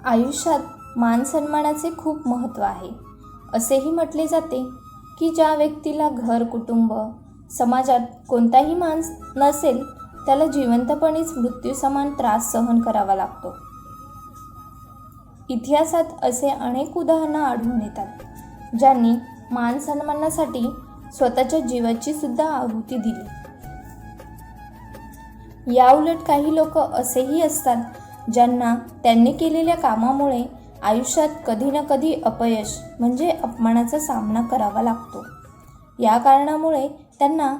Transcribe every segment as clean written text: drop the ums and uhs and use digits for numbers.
आयुष्यात मान सन्मानाचे खूप महत्त्व आहे. असेही म्हटले जाते की ज्या व्यक्तीला घर, कुटुंब, समाजात कोणताही मान नसेल त्याला जिवंतपणीच मृत्यूसमान त्रास सहन करावा लागतो. इतिहासात असे अनेक उदाहरणं आढळून येतात ज्यांनी मान सन्मानासाठी स्वतःच्या जीवाची सुद्धा आहुती दिली. याउलट काही लोक असेही असतात ज्यांना त्यांनी केलेल्या कामामुळे आयुष्यात कधी ना कधी अपयश म्हणजे अपमानाचा सामना करावा लागतो. या कारणामुळे त्यांना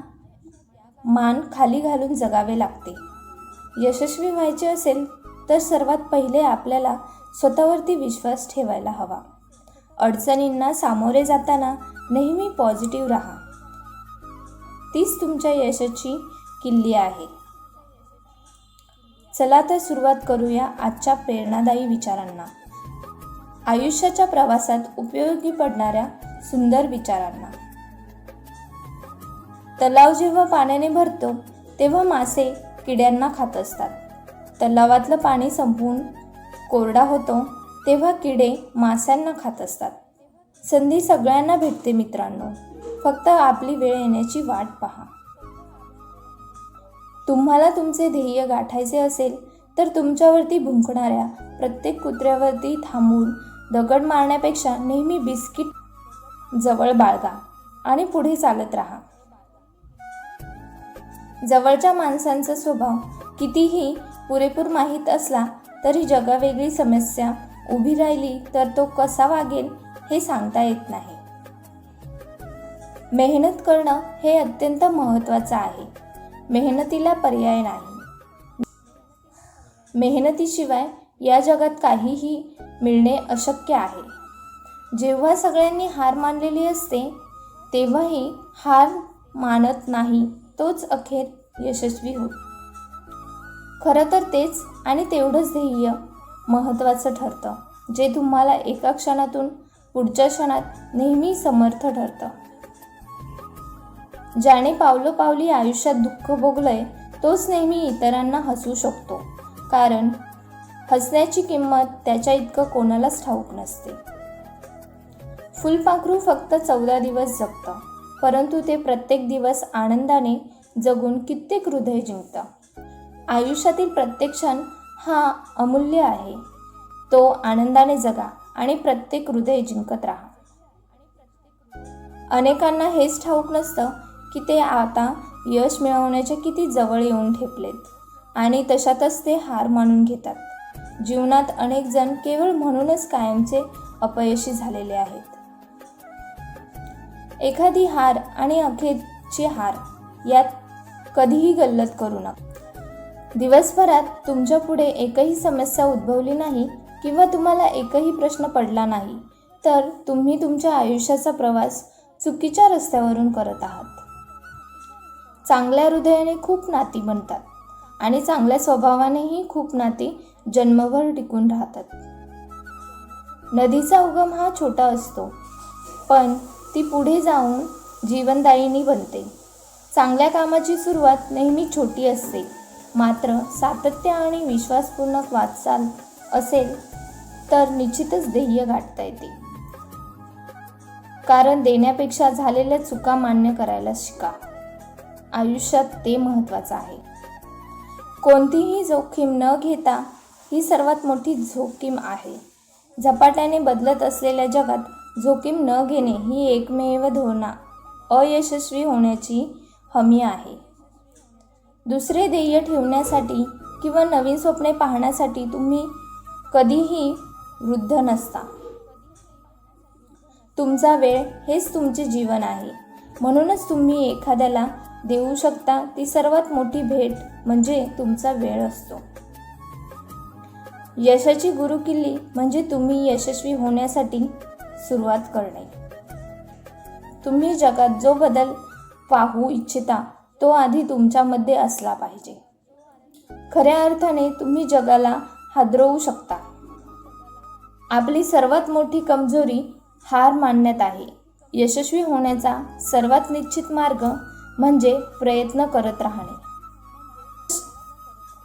मान खाली घालून जगावे लागते. यशस्वी व्हायचे असेल तर सर्वात पहिले आपल्याला स्वतःवरती विश्वास ठेवायला हवा. अडचणींना सामोरे जाताना नेहमी पॉझिटिव्ह राहा. तीच तुमच्या यशाची किल्ली आहे. चला तर सुरुवात करूया आजच्या प्रेरणादायी विचारांना. आयुष्याच्या प्रवासात उपयोगी पडणाऱ्या सुंदर विचारांना. तलाव जेव्हा पाण्याने भरतो तेव्हा मासे किड्यांना खात असतात. तलावातलं पाणी संपून कोरडा होतो तेव्हा किडे माशांना खात असतात. संधी सगळ्यांना भेटते मित्रांनो, फक्त आपली वेळ येण्याची वाट पहा. तुम्हाला तुमचे ध्येय गाठायचे असेल तर तुमच्यावरती भुंकणाऱ्या प्रत्येक कुत्र्यावरती थांबून दगड मारण्यापेक्षा नेहमी बिस्किट जवळ बाळगा आणि पुढे चालत राहा. जवळच्या माणसांचा स्वभाव कितीही पुरेपूर माहीत असला तरी जगावेगळी समस्या उभी राहिली तर तो कसा वागेल हे सांगता येत नाही. मेहनत करणं हे अत्यंत महत्त्वाचं आहे. मेहनतीला पर्याय नाही. मेहनतीशिवाय या जगात काहीही मिळणे अशक्य आहे. जेव्हा सगळ्यांनी हार मानलेली असते तेव्हाही हार मानत नाही तोच अखेर यशस्वी होतो. खरं तर तेच आणि तेवढंच ध्येय महत्त्वाचं ठरतं जे तुम्हाला एका क्षणातून पुढच्या क्षणात नेहमी समर्थ ठरतं. ज्याने पावलोपावली आयुष्यात दुःख भोगलंय तोच नेहमी इतरांना हसवू शकतो, कारण हसण्याची किंमत त्याच्या इतकं कोणालाच ठाऊक नसते. फुलपाखरू फक्त 14 दिवस जगतं, परंतु ते प्रत्येक दिवस आनंदाने जगून कित्येक हृदय जिंकतं. आयुष्यातील प्रत्येक क्षण हा अमूल्य आहे. तो आनंदाने जगा आणि प्रत्येक हृदय जिंकत राहा. अनेकांना हेच ठाऊक नसतं की ते आता यश मिळवण्याच्या किती जवळ येऊन ठेपलेत आणि तशातच ते हार मानून घेतात. जीवनात अनेक जण केवळ म्हणूनच कायमचे अपयशी झालेले आहेत. एखादी हार आणि अखेरची हार यात कधीही गल्लत करू नका. दिवसभरात तुमच्या पुढे एकही समस्या उद्भवली नाही किंवा तुम्हाला एकही प्रश्न पडला नाही तर तुम्ही तुमच्या आयुष्याचा प्रवास चुकीच्या रस्त्यावरून करत आहात. चांगल्या हृदयाने खूप नाती बनतात आणि चांगल्या स्वभावानेही खूप नाती जन्मभर टिकून राहतात. नदीचा उगम हा छोटा असतो, पण ती पुढे जाऊन जीवनदायिनी बनते. चांगल्या कामाची सुरुवात नेहमी छोटी असते, मात्र सातत्य आणि विश्वासपूर्ण वाटचाल असेल तर निश्चितच ध्येय गाठता येते. कारण देण्यापेक्षा झालेल्या चुका मान्य करायला शिका. आयुष्यात ते महत्त्वाचं आहे. कोणतीही जोखीम न घेता ही सर्वात मोठी जोखीम आहे. झपाट्याने बदलत असलेल्या जगात जोखीम न घेणे ही एकमेव धोरणा अयशस्वी होण्याची हमी आहे. दुसरे ध्येय ठेवण्यासाठी किंवा नवीन स्वप्ने पाहण्यासाठी तुम्ही कधीही वृद्ध नसता. तुमचा वेळ हेच तुमचे जीवन आहे. म्हणूनच तुम्ही एखाद्याला देऊ शकता ती सर्वात मोठी भेट म्हणजे तुमचा वेळ असतो. यशाची गुरुकिल्ली म्हणजे तुम्ही यशस्वी होण्यासाठी सुरुवात करणे. तुम्ही जगात जो बदल पाहू इच्छिता तो आधी तुमच्यामध्ये असला पाहिजे. खऱ्या अर्थाने तुम्ही जगाला हादरवू शकता. आपली सर्वात मोठी कमजोरी हार मानण्यात आहे. यशस्वी होण्याचा सर्वात निश्चित मार्ग म्हणजे प्रयत्न करत राहणे.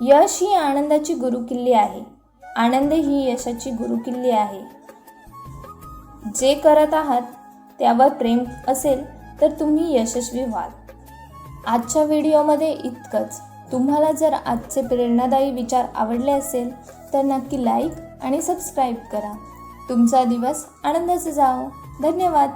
यश ही आनंदाची गुरुकिल्ली आहे. आनंद ही यशाची गुरुकिल्ली आहे. जे करत आहात त्यावर प्रेम असेल तर तुम्ही यशस्वी व्हाल. आजच्या व्हिडिओमध्ये इतकंच. तुम्हाला जर आजचे प्रेरणादायी विचार आवडले असेल तर नक्की लाईक आणि सबस्क्राईब करा. तुमचा दिवस आनंदाचा जाओ. धन्यवाद.